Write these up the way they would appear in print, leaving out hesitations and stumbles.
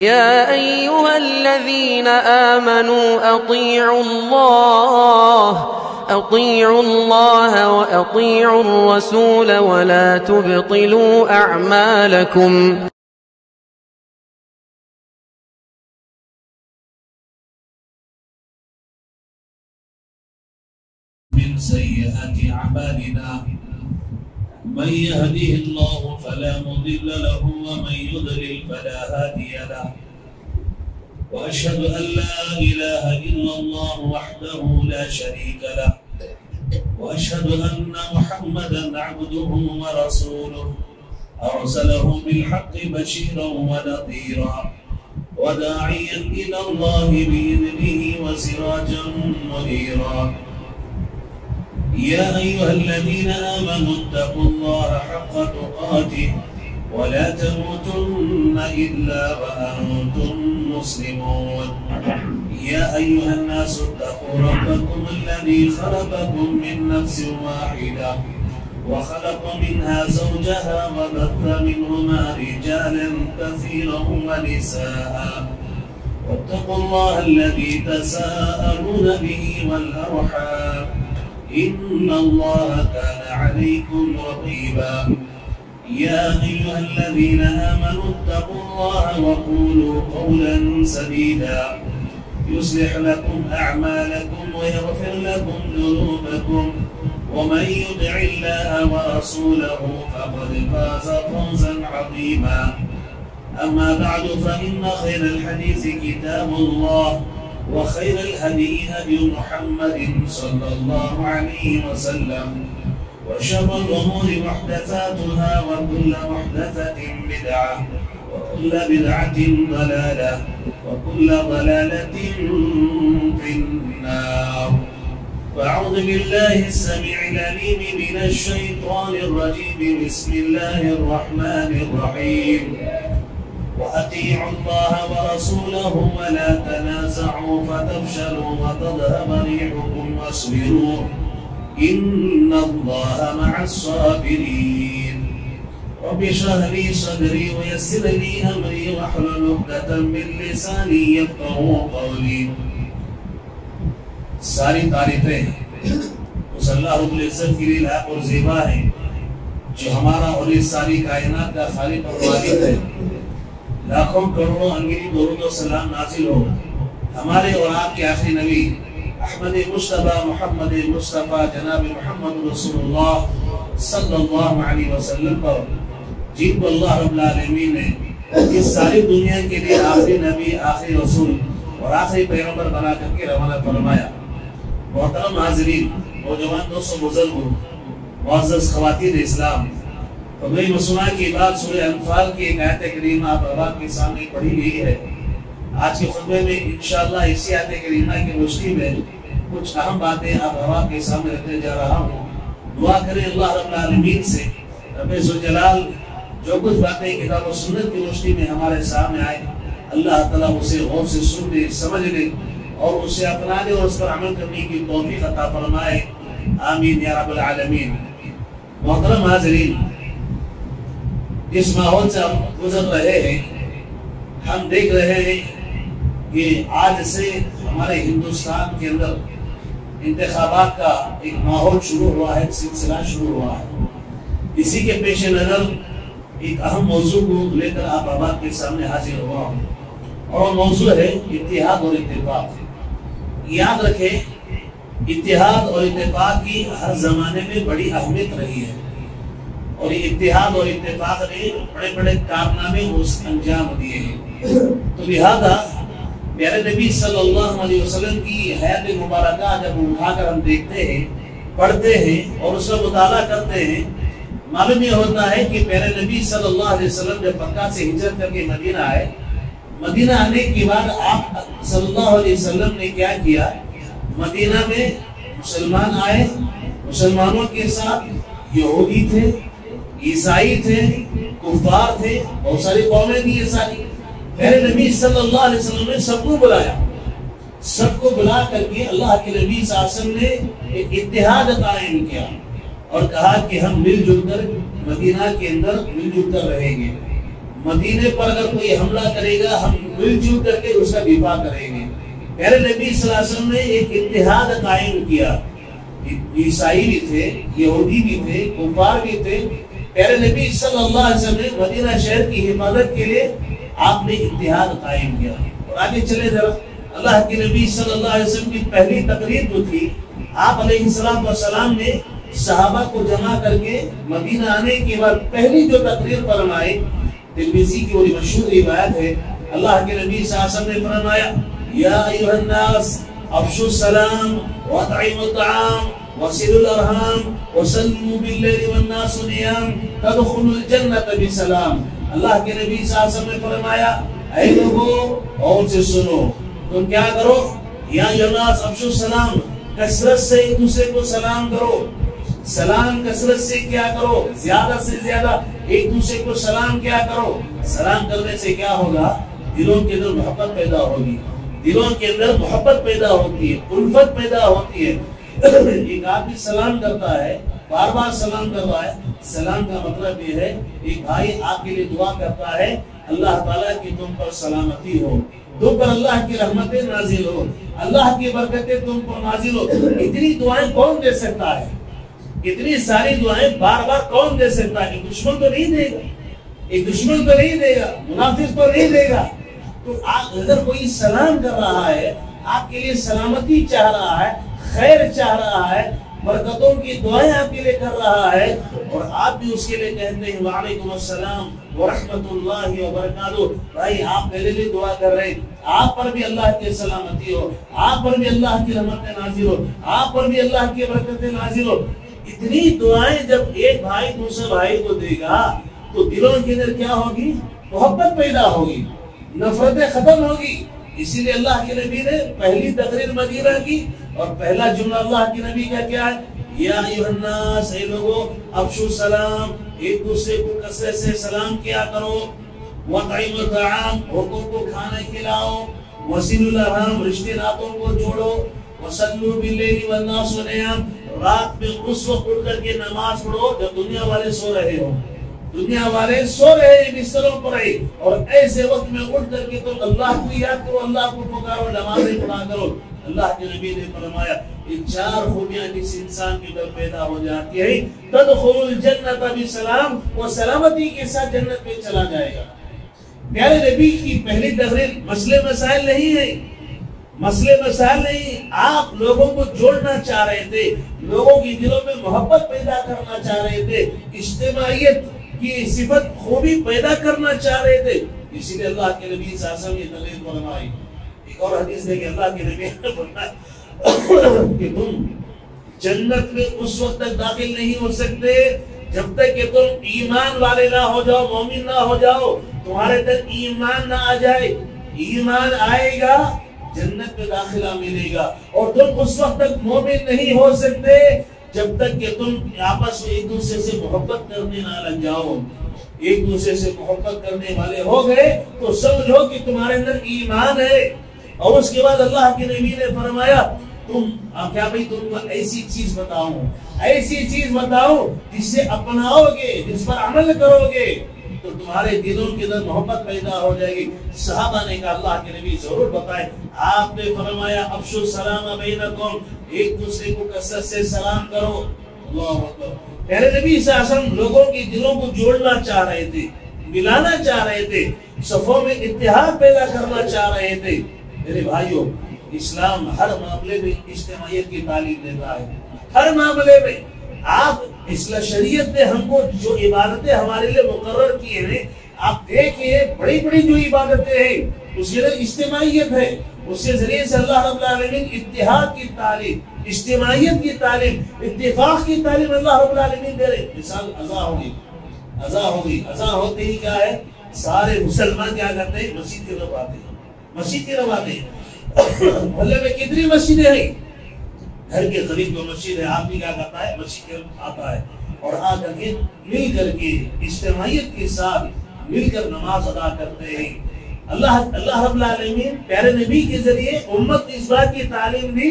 يا أيها الذين آمنوا أطيعوا الله وأطيعوا الرسول ولا تبطلوا أعمالكم. من سيئات أعمالنا من يهده الله فلا مضل له ومن يضلل فلا هادي له وأشهد أن لا إله إلا الله وحده لا شريك له وأشهد أن محمدا عبده ورسوله أرسله بالحق بشيرا ونذيرا وداعيا إلى الله بإذنه وسراجا منيرا. يا أيها الذين آمنوا اتقوا الله حق تقاته ولا تموتن إلا وأنتم مسلمون. يا أيها الناس اتقوا ربكم الذي خلقكم من نفس واحدة وخلق منها زوجها وبث منهما رجالا كثيرا ونساء واتقوا الله الذي تساءلون به والأرحام إن الله كان عليكم رقيبا. يا أيها الذين آمنوا اتقوا الله وقولوا قولا سديدا يصلح لكم أعمالكم ويغفر لكم ذنوبكم ومن يطع الله ورسوله فقد فاز فوزا عظيما. أما بعد فإن خير الحديث كتاب الله وخير الهدي هدي محمد صلى الله عليه وسلم وشر الأمور محدثاتها وكل محدثة بدعة وكل بدعة ضلالة وكل ضلالة في النار. فأعوذ بالله السميع العليم من الشيطان الرجيم. بسم الله الرحمن الرحيم. وأطيعوا الله ورسوله ولا تنازعوا فتفشلوا وتذهب ريحكم واصبروا إن الله مع الصابرين. رب اشرح لي صدري ويسر لي أمري واحلل عقدة من لساني يفقهوا قولي. ساری تعریفیں اس اللہ رب العزت کے لیے لائق اور زیبا ہے جو ہمارا اور اس ساری کائنات کا خالق اور والد ہے. لاکھوں کروڑوں انگیری درود و سلام نازل ہو ہمارے اور آپ کے آخری نبی احمد مصطفیٰ محمد مصطفیٰ جناب محمد رسول اللہ صلی اللہ علیہ وسلم پر جن کو اللہ رب العالمین نے اس ساری دنیا کے لیے آخری نبی آخری رسول اور آخری پیغمبر بنا کر کے روانہ فرمایا. محترم حاضرین، نوجوان دوستوں، بزرگوں، معزز خواتین اسلام، فضل مسلمہ کی بات سورہ انفال کی ایک آیت کریمہ آپ احباب کے سامنے پڑھی گئی ہے. آج کے خطبے میں انشاءاللہ اسی آیت کریمہ کی روشنی میں کچھ اہم باتیں آپ احباب کے سامنے رکھنے جا رہا ہوں. دعا کریں اللہ رب العالمین سے رب ذوالجلال جو کچھ باتیں کتاب و سنت کی روشنی میں ہمارے سامنے آئے اللہ تعالیٰ اسے غور سے سننے سمجھنے اور اسے اپنانے اور اس پر عمل کرنے کی توفیق عطا فرمائے. آمین یا رب العالمین. محترم حاضرین، جس ماحول سے ہم گزر رہے ہیں ہم دیکھ رہے ہیں کہ آج سے ہمارے ہندوستان کے اندر انتخابات کا ایک ماحول شروع ہوا ہے، سلسلہ شروع ہوا ہے. اسی کے پیش نظر ایک اہم موضوع کو لے کر آپ احباب کے سامنے حاضر ہوا ہوں اور موضوع ہے اتحاد اور اتفاق. یاد رکھیں اتحاد اور اتفاق کی ہر زمانے میں بڑی اہمیت رہی ہے اور یہ اتحاد اور اتفاق نے بڑے بڑے کارنامے انجام دیے ہیں. تو لہذا پیارے نبی صلی اللہ علیہ وسلم کی حیات مبارکہ جب اٹھا کر ہم دیکھتے ہیں، پڑھتے ہیں اور اس کا مطالعہ کرتے ہیں، معلوم یہ ہوتا ہے کہ پیارے نبی صلی اللہ علیہ وسلم جب مکہ سے ہجرت کر کے مدینہ آئے، مدینہ آنے کے بعد آپ صلی اللہ علیہ وسلم نے کیا کیا؟ مدینہ میں مسلمان آئے، مسلمانوں کے ساتھ یہودی تھے، عیسائی تھے، کفار تھے، بہت ساری قومیں بھی یہ ساری. پیارے نبی صلی اللہ علیہ وسلم نے سب کو بلایا، سب کو بلا کر کے اللہ کے نبی صلی اللہ علیہ وسلم نے ایک اتحاد قائم کیا اور کہا کہ ہم مل جل کر مدینہ کے اندر مل جل کر رہیں گے. مدینے پر اگر کوئی حملہ کرے گا ہم مل جل کر کے اس کا دفاع کریں گے۔ پیارے نبی صلی اللہ علیہ وسلم نے ایک اتحاد قائم کیا، عیسائی بھی تھے، یہودی بھی تھے، کفار بھی تھے، پیارے نبی صلی اللہ علیہ وسلم نے مدینہ شہر کی حفاظت کے لیے آپ نے اتحاد قائم کیا۔ اور آگے چلے ذرا، اللہ کے نبی صلی اللہ علیہ وسلم کی پہلی تقریر جو تھی، آپ علیہ السلام نے صحابہ کو جمع کر کے مدینہ آنے کے بعد پہلی جو تقریر فرمائی، ترمذی کی وہ مشہور روایت ہے، اللہ کے نبی صلی اللہ علیہ وسلم نے فرمایا یا ایھا الناس افشوا السلام واطعموا الطعام وصلوا الارحام وصلوا باللیل والناس نیام تدخلوا الجنة بسلام۔ اللہ کے نبی صلی اللہ علیہ وسلم نے فرمایا اے لوگو اور سے سنو، تم کیا کرو، یا ایھا الناس افشوا السلام، کثرت سے ایک دوسرے کو سلام کرو، سلام کثرت سے کیا کرو، زیادہ سے زیادہ ایک دوسرے کو سلام کیا کرو۔ سلام کرنے سے کیا ہوگا، دلوں کے اندر محبت پیدا ہوگی، دلوں کے اندر محبت پیدا ہوتی ہے، الفت پیدا ہوتی ہے۔ ایک آدمی سلام کرتا ہے، بار بار سلام کر رہا ہے، سلام کا مطلب یہ ہے ایک بھائی آپ کے لیے دعا کرتا ہے اللہ تعالیٰ کی تم پر سلامتی ہو، تم پر اللہ کی رحمتیں نازل ہو، اللہ کی برکتیں تم پر نازل ہو۔ اتنی دعائیں کون دے سکتا ہے، اتنی ساری دعائیں بار بار کون دے سکتا ہے؟ دشمن تو نہیں دے گا، ایک دشمن تو نہیں دے گا، منافق تو نہیں دے گا۔ تو اگر کوئی سلام کر رہا ہے، آپ کے لیے سلامتی چاہ رہا ہے، خیر چاہ رہا ہے، برکتوں کی دعائیں آپ کے لیے کر رہا ہے، اور آپ بھی اس کے لیے کہتے ہیں وعلیکم السلام ورحمۃ اللہ وبرکاتہ، بھائی آپ میرے لیے دعا کر رہے ہیں، آپ پر بھی اللہ کی سلامتی ہو، آپ پر بھی اللہ کی رحمتیں نازل ہو، آپ پر بھی اللہ کی برکتیں نازل ہو۔ اتنی دعائیں جب ایک بھائی دوسرے بھائی کو دے گا تو دلوں کے اندر کیا ہوگی، محبت پیدا ہوگی، نفرتیں ختم ہوگی۔ اسی لیے اللہ کے نبی نے پہلی تقریر مدینہ کی اور پہلا جملہ اللہ کے نبی کا کیا ہے، یا ایھا الناس، اے لوگو افشوا السلام، ایک دوسرے کو کثرت سے سلام کیا کرو، واطعموا الطعام، بھوکوں کو کھانا کھلاؤ، وصلوا الارحام، رشتے ناتوں کو جوڑو، وصلوا باللیل والناس نیام، رات میں اس وقت اٹھ کر کے نماز پڑھو جب دنیا والے سو رہے ہو، دنیا والے سو رہے ہیں بستروں پر ہی، اور ایسے وقت میں اٹھ کر کے تم اللہ کو یاد کرو، اللہ کو پکارو، نمازیں پڑھا کرو۔ اللہ کے نبی نے فرمایا یہ چار خوبیاں جس انسان کے اندر پیدا ہو جاتی ہے تدخل الجنت بسلام، وہ سلامتی کے ساتھ جنت میں چلا جائے گا۔ پیارے نبی کی پہلی تقریر مسئلے مسائل نہیں ہے، مسئلے مسائل نہیں، آپ لوگوں کو جوڑنا چاہ رہے تھے، لوگوں کی دلوں میں محبت پیدا کرنا چاہ رہے تھے، اجتماعیت کی صفت خوبی پیدا کرنا چاہ رہے تھے، اسی لیے اللہ کے نبی صلی اللہ علیہ وسلم نے تقریر فرمائی۔ ایک اور حدیث ہے کہ اللہ کے نبی نے فرمایا کہ تم جنت میں اس وقت تک داخل نہیں ہو سکتے جب تک کہ تم ایمان والے نہ ہو جاؤ، مومن نہ ہو جاؤ، تمہارے تک ایمان نہ آ جائے، ایمان آئے گا جنت میں داخلہ ملے گا، اور تم اس وقت تک مومن نہیں ہو سکتے جب تک کہ تم آپس میں ایک دوسرے سے محبت کرنے نہ لگ جاؤ۔ ایک دوسرے سے محبت کرنے والے ہو گئے تو سمجھو کہ تمہارے اندر ایمان ہے۔ اور اس کے بعد اللہ کے نبی نے فرمایا تم کیا بھئی تم کو ایسی چیز بتاؤں، ایسی چیز بتاؤں جس سے اپناؤ گے، جس پر عمل کرو گے تو تمہارے دلوں کے اندر محبت پیدا ہو جائے گی۔ صحابہ نے کہا اللہ کے نبی ضرور بتائیں۔ آپ نے فرمایا افشوا السلام بینکم، ایک دوسرے کو کثرت سے سلام کرو۔ اللہ اکبر۔ پیارے نبی صلی اللہ علیہ وسلم لوگوں کی دلوں کو جوڑنا چاہ رہے تھے، ملانا چاہ رہے تھے، صفوں میں اتحاد پیدا کرنا چاہ رہے تھے۔ میرے بھائیوں، اسلام ہر معاملے میں اجتماعیت کی تعلیم دیتا ہے، ہر معاملے میں۔ آپ شریعت نے ہم کو جو عبادتیں ہمارے لیے مقرر کی ہیں، آپ دیکھئے بڑی بڑی جو عبادتیں ہیں اس کے اندر اجتماعیت ہے، اس کے ذریعے سے اللہ رب العالمین اتحاد کی تعلیم، اجتماعیت کی تعلیم، اتفاق کی تعلیم اللہ رب العالمین دے رہے۔ مثال اذان ہوگی، اذان ہوگی، اذان ہوتے ہی کیا ہے، سارے مسلمان کیا کرتے ہیں، مسجد کی طرف آتے ہیں، مسجد کی طرف آتے ہیں۔ محلے میں کتنی مسجدیں ہیں، گھر کے قریب جو مسجد ہے آپ بھی کیا کرتا ہے، مسجد کی طرف آتا ہے، اور آ کر کے مل کر کے اجتماعیت کے ساتھ مل کر نماز ادا کرتے ہیں۔ اللہ رب العالمین پیارے نبی کے ذریعے امت اس بات کی تعلیم دی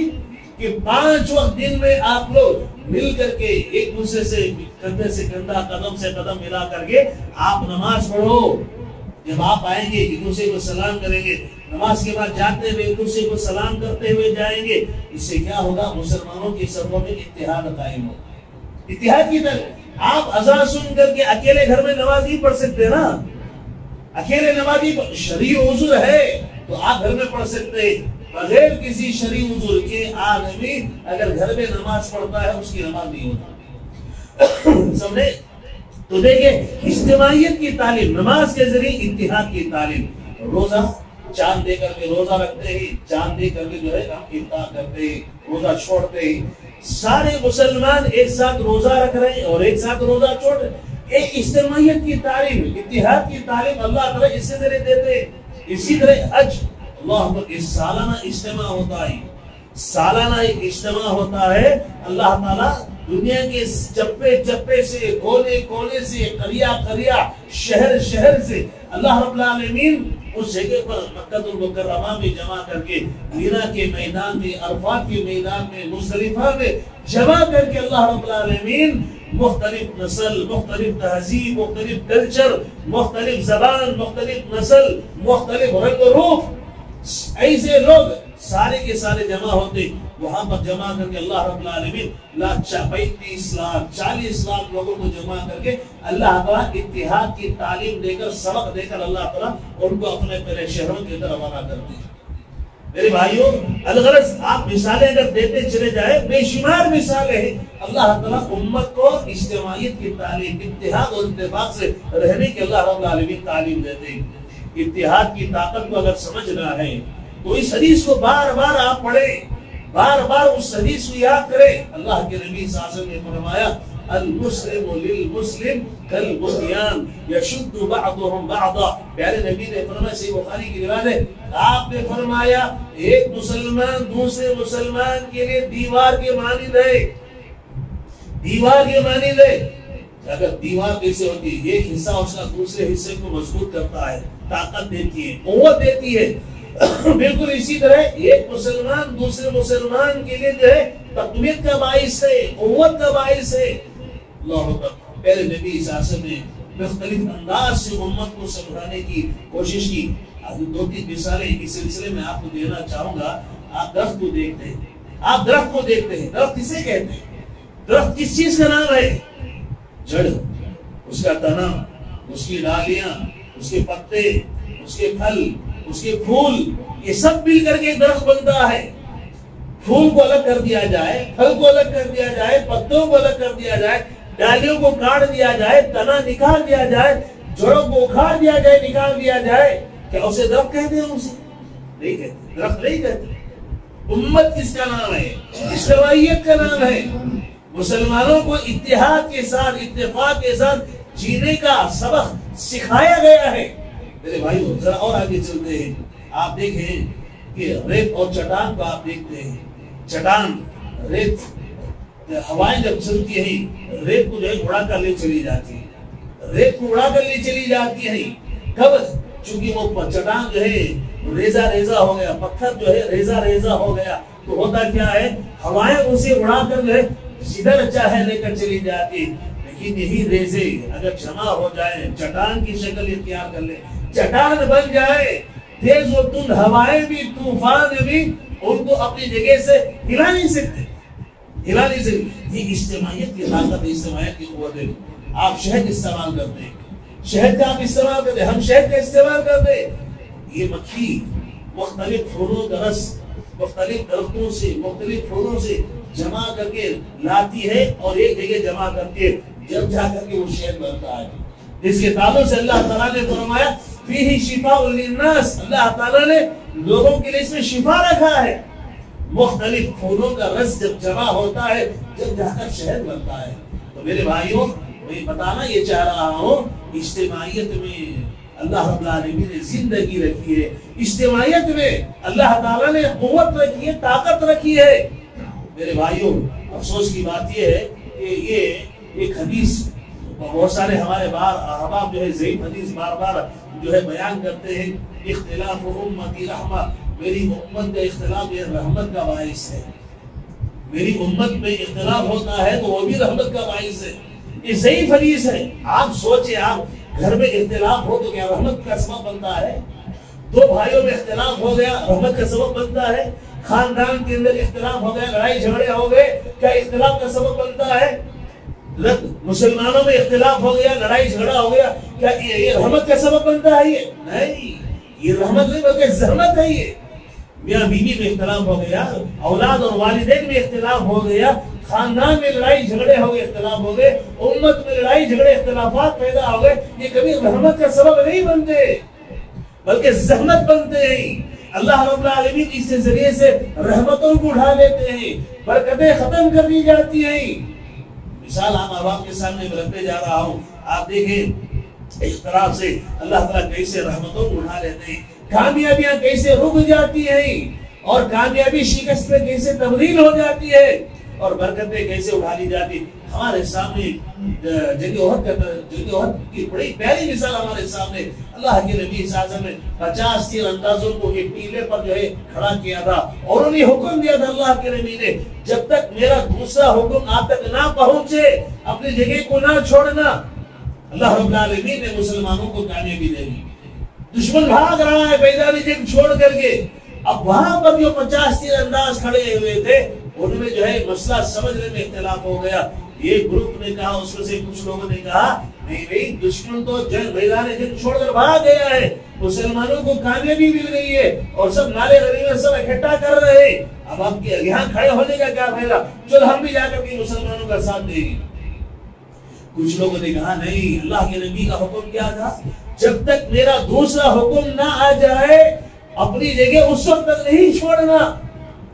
کہ 5 وقت دن میں آپ لوگ مل کر کے ایک دوسرے سے کندھے سے کندھا، قدم سے قدم ملا کر کے آپ نماز پڑھو۔ جب آپ آئیں گے ایک دوسرے کو سلام کریں گے، نماز کے بعد جاتے ہوئے ایک دوسرے کو سلام کرتے ہوئے جائیں گے، اس سے کیا ہوگا؟ مسلمانوں کی صفوں میں اتحاد قائم ہوگا۔ اتحاد کی طرح آپ اذان سن کر کے اکیلے گھر میں نماز نہیں پڑھ سکتے نا، اکیلے نمازی شرعی عذر ہے تو آپ گھر میں پڑھ سکتے ہیں، بغیر کسی شرعی عذر کے آدمی اگر گھر میں نماز پڑھتا ہے اس کی نماز نہیں ہوتا۔ سمجھے؟ تو دیکھیں اجتماعیت کی تعلیم، نماز کے ذریعے اتحاد کی تعلیم، روزہ چاند دے کر کے روزہ رکھتے ہیں، چاند دے کر کے جو ہے ہم افطار کرتے ہیں، روزہ چھوڑتے ہیں، سارے مسلمان ایک ساتھ روزہ رکھ رہے ہیں اور ایک ساتھ روزہ چھوڑ رہے ہیں۔ ایک اجتماعیت کی تعلیم، اتحاد کی تعلیم اللہ تعالیٰ اس سے ذریعے دیتے ہیں۔ اسی طرح حج، اللہ اکبر، سالانہ اجتماع ہوتا ہے، سالانہ ایک اجتماع ہوتا ہے، اللہ تعالیٰ دنیا کے چپے چپے سے، کونے کونے سے، قریہ قریہ، شہر شہر سے اللہ رب العالمین اس جگہ پر مکہ المکرمہ میں جمع کر کے، مینا کے میدان میں، عرفات کے میدان میں، مزدلفہ میں جمع کر کے اللہ رب العالمین مختلف نسل، مختلف تہذیب، مختلف کلچر، مختلف زبان، مختلف نسل، مختلف رنگ و روپ، ایسے لوگ سارے کے سارے جمع ہوتے، وہاں پر جمع کر کے اللہ رب العالمین 35 لاکھ 40 لاکھ لوگوں کو جمع کر کے اللہ تعالیٰ اتحاد کی تعلیم دے کر، سبق دے کر اللہ تعالیٰ ان کو اپنے پہلے شہروں کے اندر روانہ کرتے ہیں۔ میرے بھائیوں، الغرض آپ مثالیں اگر دیتے چلے جائیں، بے شمار مثالیں ہیں، اللہ تعالیٰ امت کو اجتماعیت کی تعلیم، اتحاد اور اتفاق سے رہنے کی اللہ رب العالمین تعلیم دیتے ہیں۔ اتحاد کی طاقت کو اگر سمجھنا ہے تو اس حدیث کو بار بار آپ پڑھیں، بار بار اس حدیث کو یاد کریں۔ اللہ کے نبی صلی اللہ علیہ وسلم نے فرمایا المسلم للمسلم کالبنیان یشد بعضهم بعضا، پیارے نبی نے فرمایا، صحیح بخاری کی روایت ہے، آپ نے فرمایا ایک مسلمان دوسرے مسلمان کے لیے دیوار کے مانند ہے، دیوار کے مانند ہے۔ اگر دیوار کیسے ہوتی ہے؟ ایک حصہ اس کا دوسرے حصے کو مضبوط کرتا ہے، طاقت دیتی ہے، قوت دیتی ہے، بالکل اسی طرح ایک مسلمان دوسرے مسلمان کے لیے جو ہے تقویت کا باعث ہے، قوت کا باعث ہے۔ اللہ اکبر، پہلے نبی صلی اللہ علیہ وسلم نے مختلف انداز سے امت کو سمجھانے کی کوشش کی۔ دو تین مثالیں اس سلسلے میں آپ کو دینا چاہوں گا۔ آپ درخت کو دیکھتے ہیں، آپ درخت کو دیکھتے ہیں، درخت کسے کہتے ہیں؟ درخت کس چیز کا نام ہے؟ جڑ، اس کا تنا، اس کی ڈالیاں، اس کے پتے، اس کے پھل، اس کے پھول، یہ سب مل کر کے ایک درخت بنتا ہے۔ پھول کو الگ کر دیا جائے، پھل کو الگ کر دیا جائے، پتوں کو الگ کر دیا جائے، ڈالیوں کو کاٹ دیا جائے، تنا نکال دیا جائے، جڑوں کو اکھاڑ دیا جائے، نکال دیا جائے، کیا اسے درخت کہتے ہیں؟ اسے نہیں کہتے، درخت نہیں کہتے۔ امت کس کا نام ہے؟ اجتماعیت کا نام ہے۔ مسلمانوں کو اتحاد کے ساتھ، اتفاق کے ساتھ جینے کا سبق سکھایا گیا ہے۔ میرے بھائیو، ذرا اور آگے چلتے ہیں۔ آپ دیکھیں کہ ریت اور چٹان کو آپ دیکھتے ہیں، چٹان، ریت، ہوائیں جب چلتی ہیں ریت کو جو ہے اڑا کر لے چلی جاتی ہے، ریت کو اڑا کر لے چلی جاتی ہے۔ کب؟ چونکہ وہ چٹان جو ہے ریزہ ریزہ ہو گیا، پتھر جو ہے ریزہ ریزہ ہو گیا، تو ہوتا کیا ہے؟ ہوائیں اسے اڑا کر جو ہے جدھر چاہے لے کر چلی جاتی۔ لیکن یہی ریزے اگر جمع ہو جائیں، چٹان کی شکل اختیار کر لے، چٹان بن جائے، تیز و تند ہوائیں بھی، طوفان بھی ان کو اپنی جگہ سے ہلا نہیں سکتے، ہلا نہیں سکتے۔ یہ اجتماعیت کی طاقت، اجتماعیت کی قوت ہے۔ آپ شہد استعمال کرتے ہیں، شہد کا آپ استعمال کرتے ہیں، ہم شہد کا استعمال کرتے ہیں۔ یہ مکھی مختلف پھولوں کا رس مختلف درختوں سے، مختلف پھولوں سے جمع کر کے لاتی ہے اور ایک جگہ جمع کر کے جب جا کر کے وہ شہد بنتا ہے، جس کے تعلق سے اللہ تعالیٰ نے فرمایا فیہ شفاء للناس، اللہ تعالیٰ نے لوگوں کے لیے اس میں شفا رکھا ہے۔ مختلف پھولوں کا رس جب جمع ہوتا ہے، جب جا کر شہد بنتا ہے۔ تو میرے بھائیوں، میں بتانا یہ چاہ رہا ہوں، اجتماعیت میں اللہ رب العالمین نے زندگی رکھی ہے، اجتماعیت میں اللہ تعالیٰ نے قوت رکھی ہے، طاقت رکھی ہے۔ میرے بھائیوں، افسوس کی بات یہ ہے کہ یہ ایک حدیث بہت سارے ہمارے احباب جو ہے ضعیف حدیث بار بار جو ہے بیان کرتے ہیں، اختلاف امتی رحمہ، میری امت کا اختلاف یہ رحمت کا باعث ہے، میری امت میں اختلاف ہوتا ہے تو وہ بھی رحمت کا باعث ہے۔ یہ ضعیف حدیث ہے۔ آپ سوچیں، آپ گھر میں اختلاف ہو تو کیا رحمت کا سبب بنتا ہے؟ دو بھائیوں میں اختلاف ہو گیا رحمت کا سبب بنتا ہے؟ خاندان کے اندر اختلاف ہو گیا لڑائی جھگڑے ہو گئے کیا اختلاف کا سبب بنتا ہے؟ مسلمانوں میں اختلاف ہو گیا لڑائی جھگڑا ہو گیا کیا یہ رحمت کا سبب بنتا ہے؟ یہ نہیں، یہ رحمت نہیں بلکہ زحمت ہے۔ یہ میاں بیوی میں اختلاف ہو گیا، اولاد اور والدین میں اختلاف ہو گیا، خاندان میں لڑائی جھگڑے ہو گئے اختلاف ہو گئے، امت میں لڑائی جھگڑے اختلافات پیدا ہو گئے، یہ کبھی رحمت کا سبب نہیں بنتے بلکہ زحمت بنتے ہیں۔ اللہ رب العالمین اس ذریعے سے رحمتوں کو اٹھا لیتے ہیں، برکتیں ختم کر دی جاتی ہیں۔ مثال آپ آپ کے سامنے رکھنے جا رہا ہوں، آپ دیکھیں اس طرح سے اللہ تعالیٰ کیسے رحمتوں کو اٹھا لیتے ہیں، کامیابیاں کیسے رک جاتی ہیں اور کامیابی شکست میں کیسے تبدیل ہو جاتی ہے اور برکتیں کیسے اٹھا لی جاتی۔ ہمارے سامنے جنگ احد کی بڑی پیاری مثال ہمارے سامنے، اللہ کے نبی صلی اللہ علیہ وسلم نے 50 تیر اندازوں کو ایک ٹیلے پر جو ہے کھڑا کیا تھا اور انہیں حکم دیا تھا اللہ کے نبی نے، جب تک میرا دوسرا حکم آپ تک نہ پہنچے اپنی جگہ کو نہ چھوڑنا۔ اللہ رب العالمین نے مسلمانوں کو کامیابی دے دی، دشمن بھاگ رہا ہے بیداری جنگ چھوڑ کر کے، اب وہاں پر جو 50 تیر انداز کھڑے ہوئے تھے ان میں جو ہے مسئلہ سمجھنے میں اختلاف ہو گیا۔ ایک گروپ نے کہا، اس میں سے کچھ لوگوں نے کہا نہیں نہیں دشمن تو میدان جنگ چھوڑ کر بھاگ گیا ہے، مسلمانوں کو کامیابی مل گئی ہے اور سب نالے غنیمت سب اکٹھا کر رہے ہیں، اب آپ کے یہاں کھڑے ہونے کا کیا فائدہ، چل ہم بھی جا کر کے مسلمانوں کا ساتھ دیں گے۔ کچھ لوگوں نے کہا نہیں، اللہ کے نبی کا حکم کیا تھا، جب تک میرا دوسرا حکم نہ آ جائے اپنی جگہ اس وقت تک نہیں چھوڑنا۔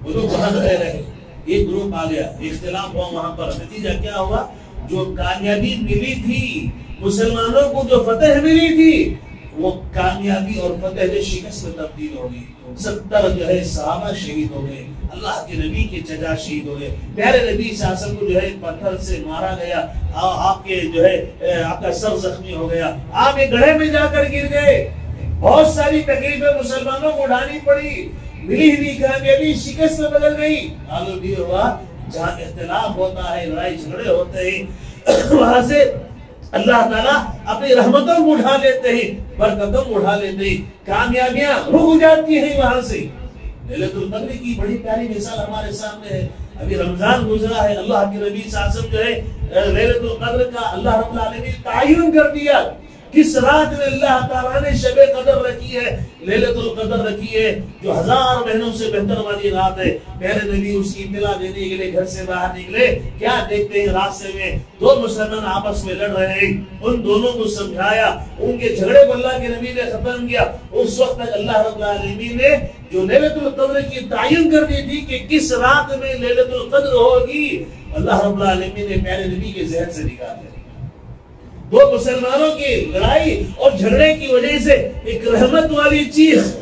وہ لوگ وہاں رہ رہے، ایک گروپ آ گیا، اختلاف ہوا وہاں پر، نتیجہ کیا ہوا، جو کامیابی ملی تھی مسلمانوں کو، جو فتح ملی تھی وہ کامیابی اور فتح جو شکست میں تبدیل ہو گئی۔ 70 جو ہے صحابہ شہید ہو گئے، اللہ کے نبی کے چچا شہید ہو گئے، پیارے نبی صلی اللہ علیہ وسلم کو جو ہے پتھر سے مارا گیا، آپ کے جو ہے آپ کا سر زخمی ہو گیا، آپ ایک گڑھے میں جا کر گر گئے، بہت ساری تکلیفیں مسلمانوں کو اٹھانی پڑی، ملی ہوئی کامیابی شکست میں بدل گئی۔ معلوم یہ ہوا جہاں اختلاف ہوتا ہے لڑائی جھگڑے ہوتے ہیں وہاں سے اللہ تعالیٰ اپنی رحمتوں کو اٹھا لیتے ہیں، برکتوں کو اٹھا لیتے ہیں، کامیابیاں رک جاتی ہیں وہاں سے۔ لیلۃ القدر کی بڑی پیاری مثال ہمارے سامنے ہے، ابھی رمضان گزرا ہے، اللہ کے نبی صلی اللہ علیہ وسلم جو ہے لیلۃ القدر کا اللہ رب العالمین تعین کر دیا، کس رات میں اللہ تعالیٰ نے شب قدر رکھی ہے، لیلۃ القدر رکھی ہے، جو 1000 مہینوں سے بہتر والی رات ہے۔ پیارے نبی اس کی اطلاع دینے کے لیے گھر سے باہر نکلے، کیا دیکھتے ہیں راستے میں دو مسلمان آپس میں لڑ رہے ہیں، ان دونوں کو سمجھایا، ان کے جھگڑے کو اللہ کے نبی نے ختم کیا۔ اس وقت تک اللہ رب العالمین نے جو لیلۃ القدر کی تعین کر دی تھی کہ کس رات میں لیلۃ القدر ہوگی، اللہ رب العالمین نے پیارے نبی کے ذہن سے نکال دیا۔ دو مسلمانوں کی لڑائی اور جھگڑے کی وجہ سے ایک رحمت والی چیز،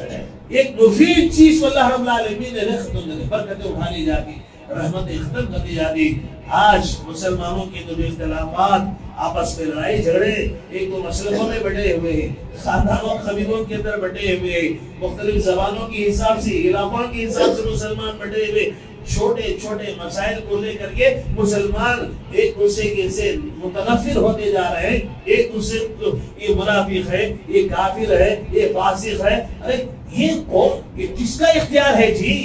ایک مفید چیز کو اللہ رب العالمین نے ختم کر دی، برکتیں اٹھا لی جاتی، رحمتیں ختم کر دی جاتی۔ آج مسلمانوں کے جو اختلافات، آپس میں لڑائی جھگڑے، ایک تو مسلکوں میں بٹے ہوئے ہیں، خاندانوں قبیلوں کے اندر بٹے ہوئے ہیں، مختلف زبانوں کے حساب سے، علاقوں کے حساب سے مسلمان بٹے ہوئے، چھوٹے چھوٹے مسائل کو لے کر کے مسلمان ایک دوسرے سے متنفر ہوتے جا رہے ہیں، ایک دوسرے کو یہ منافق ہے، یہ کافر ہے، یہ فاسق ہے۔ ارے یہ کون، یہ کس کا اختیار ہے جی؟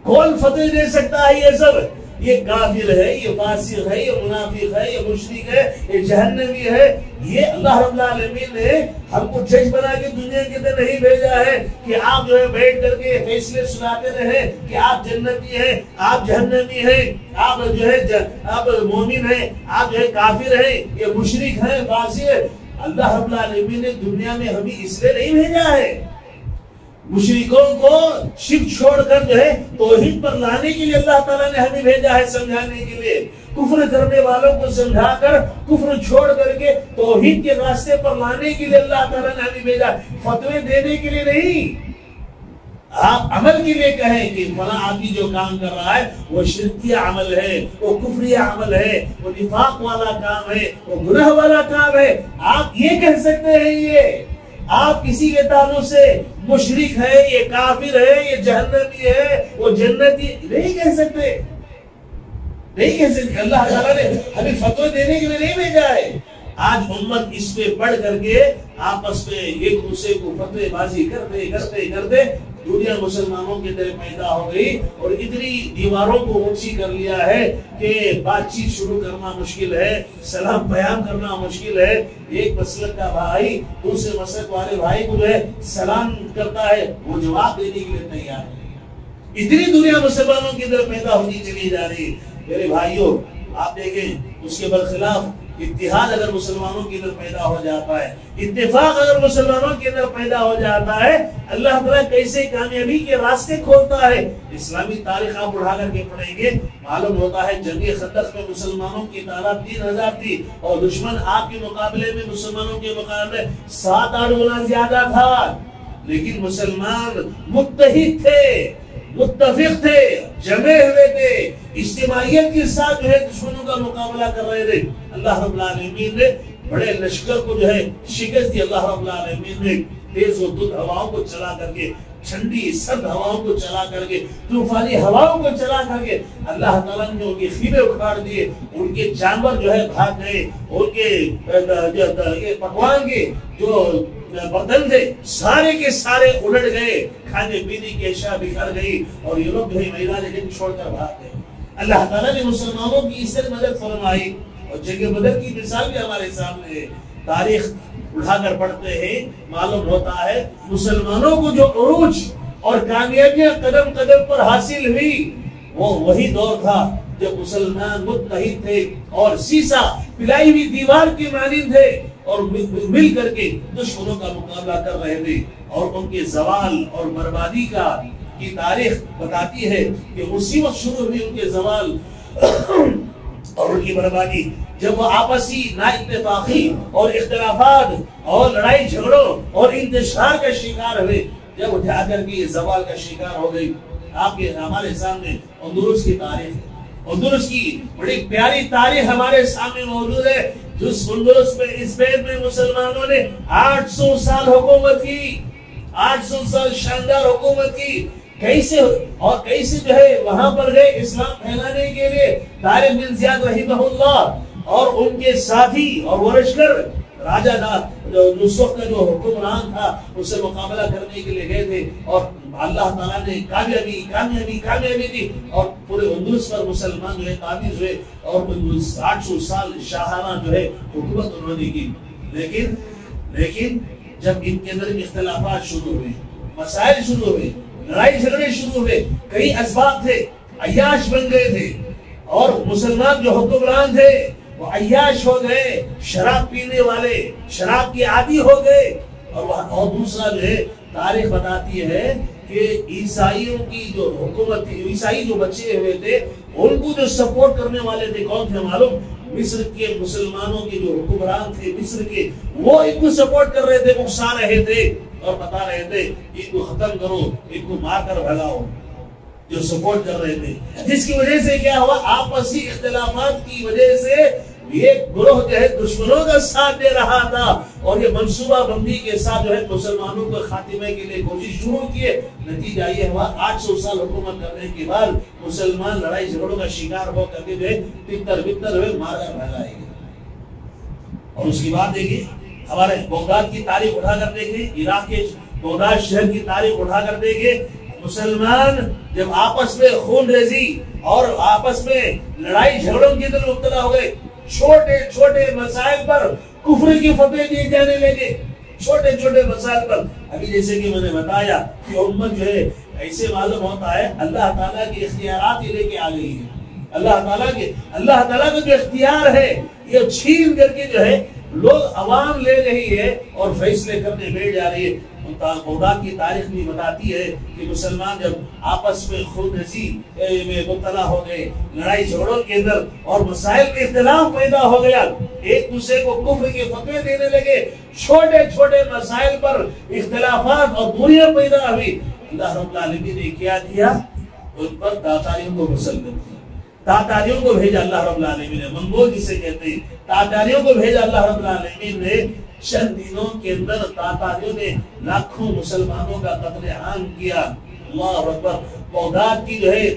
کون فتح دے سکتا ہے یہ سب؟ یہ کافر ہے، یہ فاسق ہے، یہ منافق ہے، یہ مشرک ہے، یہ جہنمی ہے۔ یہ اللہ رب العالمین نے ہم کو جج بنا کے دنیا کے اندر نہیں بھیجا ہے کہ آپ جو ہے بیٹھ کر کے فیصلے سناتے رہیں کہ آپ جنتی ہیں، آپ جہنمی ہیں، آپ جو ہے آپ مومن ہیں، آپ جو ہے کافر ہیں، یہ مشرک ہیں، فاسق ہیں۔ اللہ رب العالمین نے دنیا میں ہمیں اس لیے نہیں بھیجا ہے، مشرکوں کو شرک چھوڑ کر جو ہے توحید پر لانے کے لیے اللہ تعالیٰ نے ہمیں بھیجا ہے، سمجھانے کے لیے، کفر کرنے والوں کو سمجھا کر کفر چھوڑ کر کے توحید کے راستے پر لانے کے لیے اللہ تعالیٰ نے ہمیں بھیجا، فتوے دینے کے لیے نہیں۔ آپ عمل کے لیے کہیں کہ فلاں آدمی جو کام کر رہا ہے وہ شرکی عمل ہے، وہ کفری عمل ہے، وہ نفاق والا کام ہے، وہ گناہ والا کام ہے، آپ یہ کہہ سکتے ہیں۔ یہ آپ کسی کے تعلق سے مشرک ہے، یہ کافر ہے، یہ جہنمی ہے، وہ جنتی نہیں کہہ سکتے، نہیں کہہ سکتے۔ اللہ تعالیٰ نے ہمیں فتوی دینے کے لیے نہیں بھیجا ہے، آج امت اس پہ پڑھ کر کے آپس میں ایک دوسرے کو فتوے بازی کرتے کرتے کرتے دنیا مسلمانوں کے اندر پیدا ہو گئی اور اتنی دیواروں کو اونچی کر لیا ہے کہ بات چیت شروع کرنا مشکل ہے، سلام بیان کرنا مشکل ہے۔ ایک مسلک کا بھائی دوسرے مسلک والے بھائی کو جو ہے سلام کرتا ہے، وہ جواب دینے کے لیے تیار ہے۔ اتنی دنیا مسلمانوں کے اندر پیدا ہوتی چلی جا رہی ہے۔ میرے بھائیوں آپ دیکھیں اس کے برخلاف اتحاد اگر مسلمانوں کے اندر پیدا ہو جاتا ہے، اتفاق اگر مسلمانوں کے اندر پیدا ہو جاتا ہے، اللہ تعالیٰ کیسے کامیابی کے راستے کھولتا ہے۔ اسلامی تاریخ آپ اٹھا کر کے پڑھیں گے، معلوم ہوتا ہے جنگ خندق میں مسلمانوں کی تعداد 3000 تھی اور دشمن آپ کے مقابلے میں مسلمانوں کے مقابلے 7-8 گنا زیادہ تھا، لیکن مسلمان متحد تھے، متفق تھے، جمع ہوئے تھے، اجتماعیت کے ساتھ جو ہے دشمنوں کا مقابلہ کر رہے تھے۔ اللہ رب العالمین نے بڑے لشکر کو جو ہے شکست دی۔ اللہ رب العالمین نے تیز و دھند ہواؤں کو چلا کر کے، ٹھنڈی سرد ہواؤں کو چلا کر کے، طوفانی ہواؤں کو چلا کر کے اللہ تعالیٰ نے ان کے خیمے اکھاڑ دیے، ان کے جانور جو ہے بھاگ گئے، ان کے پکوان کے جو برتن تھے سارے کے سارے الٹ گئے، کھانے پینے کی اشیاء بکھر گئی اور یہ لوگ جو ہے میدان جنگ چھوڑ کر بھاگ گئے۔ اللہ تعالیٰ نے مسلمانوں کی اس سے مدد فرمائی اور جنگ بدر کی مثال بھی ہمارے سامنے ہے۔ تاریخ اٹھا کر پڑھتے ہیں، معلوم ہوتا ہے مسلمانوں کو جو عروج اور کامیابیاں قدم قدم پر حاصل ہوئی وہ وہی دور تھا جب مسلمان متحد تھے اور سیسا پلائی ہوئی دیوار کی مانند تھے اور مل کر کے دشمنوں کا مقابلہ کر رہے تھے، اور ان کے زوال اور بربادی کی تاریخ بتاتی ہے کہ اسی وقت شروع ہوئی ان کے زوال اور ان کی بربادی جب وہ آپسی نا اتفاقی اور اختلافات اور لڑائی جھگڑوں اور انتشار کا شکار ہوئے، جب اٹھا کر کے زوال کا شکار ہو گئی۔ آپ کے ہمارے سامنے اندلس کی تاریخ، اندلس کی بڑی پیاری تاریخ ہمارے سامنے موجود ہے۔ جس اندلس میں اسپین میں مسلمانوں نے 800 سال حکومت کی، 800 سال شاندار حکومت کی، کیسے اور کیسے جو ہے وہاں پر گئے اسلام پھیلانے کے لیے طارق بن زیاد رحمہ اللہ اور ان کے ساتھی اور ورشکر راجہ اس وقت کا جو حکمران تھا اس سے مقابلہ کرنے کے لیے گئے تھے، اور اللہ تعالیٰ نے کامیابی دی اور پورے اندلس پر مسلمان جو ہے قابض ہوئے اور 800 سال شاہانہ جو ہے حکومت انہوں نے کی۔ لیکن جب ان کے اندر اختلافات شروع ہوئے، مسائل شروع ہوئے، لڑائی جھگڑے شروع ہوئے، کئی اسباب تھے، عیاش بن گئے تھے اور مسلمان جو حکمران تھے وہ عیاش ہو گئے، شراب پینے والے، شراب کے عادی ہو گئے، اور دوسرا جو ہے تاریخ بتاتی ہے کہ عیسائیوں کی جو حکومت تھی، عیسائی جو بچے ہوئے تھے ان کو جو سپورٹ کرنے والے تھے کون تھے معلوم؟ مصر کے مسلمانوں کے جو حکمران تھے مصر کے، وہ ان کو سپورٹ کر رہے تھے، اکسا رہے تھے اور بتا رہے تھے ان کو ختم کرو، ان کو مار کر بھگاؤ، جو سپورٹ کر رہے تھے، جس کی وجہ سے کیا ہوا؟ آپسی اختلافات کی وجہ سے ایک گروہ جو ہے دشمنوں کا ساتھ دے رہا تھا اور یہ منصوبہ بندی کے ساتھ جو ہے مسلمانوں کو خاتمے کے لیے کوشش شروع کیے۔ نتیجہ یہ ہوا 800 سال حکومت کرنے کے بعد مسلمان لڑائی جھگڑوں کا شکار ہو کر کے جو ہے تتر بتر ہوئے مار کر بھگائے گئے۔ اور اس کی بات دیکھیے، ہمارے بغداد کی تاریخ اٹھا کر دیکھیں، عراق کے بغداد شہر کی تاریخ اٹھا کر دیکھیں، مسلمان جب آپس میں خون ریزی اور آپس میں لڑائی جھگڑوں کی طرف مبتلا ہو گئے، چھوٹے چھوٹے مسائل پر کفر کی فتوے دیے جانے لگے، چھوٹے چھوٹے مسائل پر۔ ابھی جیسے کہ میں نے بتایا کہ امت جو ہے ایسے معلوم ہوتا ہے اللہ تعالیٰ کے اختیارات ہی لے کے آ گئی ہے، اللہ تعالیٰ کا جو اختیار ہے یہ چھین کر کے جو ہے لوگ عوام لے رہی ہے اور فیصلے کرنے بیٹھ جا رہی ہے۔ بغداد کی تاریخ بھی بتاتی ہے کہ مسلمان جب آپس میں خون ریزی میں مبتلا ہو گئے، لڑائی جھگڑوں کے اندر اور مسائل میں اختلاف پیدا ہو گیا، ایک دوسرے کو کفر کے فتوے دینے لگے، چھوٹے چھوٹے مسائل پر اختلافات اور دوریاں پیدا ہوئی، اللہ رب العالمین نے کیا دیا؟ ان پر تاتاریوں کو مسلط کیا، تاتاریوں کو بھیجا اللہ رب العالمین نے، منگول جسے کہتے ہیں، تاتاریوں کو بھیجا اللہ رب العالمین نے۔ چند دنوں کے اندر تاتاریوں نے لاکھوں مسلمانوں کا قتل عام کیا۔ اللہ اکبر۔ بغداد کی جو ہے